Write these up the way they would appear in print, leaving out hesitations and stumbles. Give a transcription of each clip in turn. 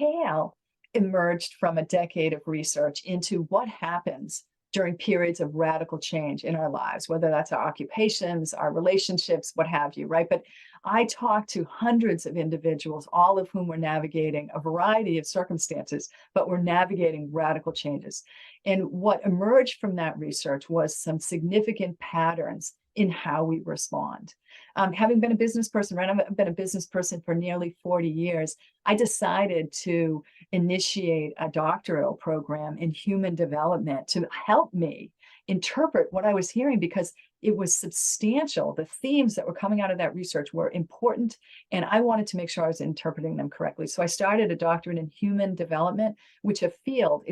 HALE emerged from a decade of research into what happens during periods of radical change in our lives, whether that's our occupations, our relationships, what have you, right? But I talked to hundreds of individuals, all of whom were navigating a variety of circumstances, but were navigating radical changes. And what emerged from that research was some significant patterns in how we respond. Having been a business person, right? I've been a business person for nearly 40 years. I decided to initiate a doctoral program in human development to help me interpret what I was hearing, because it was substantial. The themes that were coming out of that research were important, and I wanted to make sure I was interpreting them correctly. So I started a doctorate in human development, which it's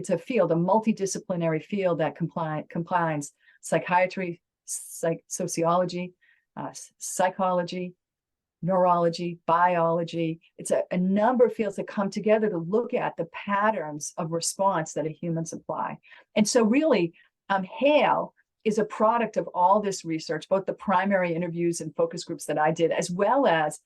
a multidisciplinary field that combines psychiatry, sociology, psychology, neurology, biology. It's a number of fields that come together to look at the patterns of response that a humans apply. And so really, HALE is a product of all this research, both the primary interviews and focus groups that I did, as well as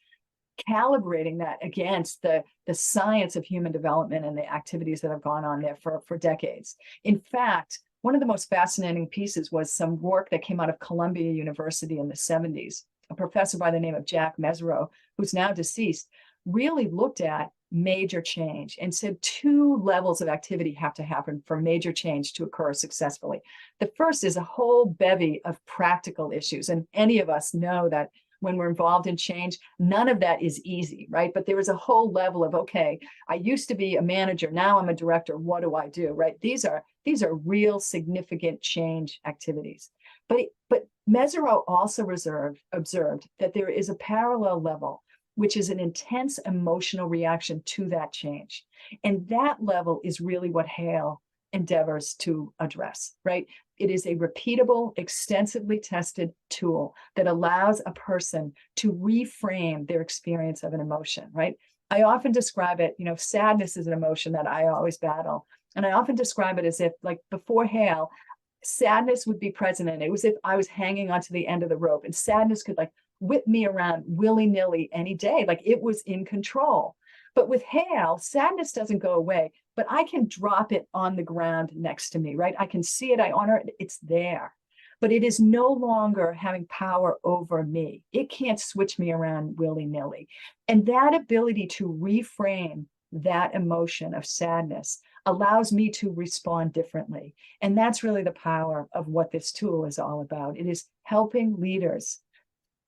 calibrating that against the science of human development and the activities that have gone on there for decades. In fact, one of the most fascinating pieces was some work that came out of Columbia University in the 70s. A professor by the name of Jack Mesereau, who's now deceased, really looked at major change and said 2 levels of activity have to happen for major change to occur successfully. The first is a whole bevy of practical issues. And any of us know that when we're involved in change, none of that is easy, right? But there is a whole level of, okay, I used to be a manager, now I'm a director, what do I do, right? These are real significant change activities. But Mesereau also observed that there is a parallel level, which is an intense emotional reaction to that change. And that level is really what HALE endeavors to address, right? It is a repeatable, extensively tested tool that allows a person to reframe their experience of an emotion, right? I often describe it, sadness is an emotion that I always battle. And I often describe it as if, like, before HALE, sadness would be present, and it was if I was hanging onto the end of the rope, and sadness could whip me around willy-nilly any day, like it was in control. But with HALE, sadness doesn't go away, but I can drop it on the ground next to me, right? I can see it, I honor it, it's there. But it is no longer having power over me. It can't switch me around willy-nilly. And that ability to reframe that emotion of sadness allows me to respond differently. And that's really the power of what this tool is all about. It is helping leaders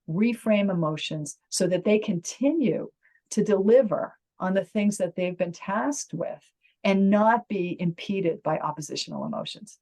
reframe emotions so that they continue to deliver on the things that they've been tasked with and not be impeded by oppositional emotions.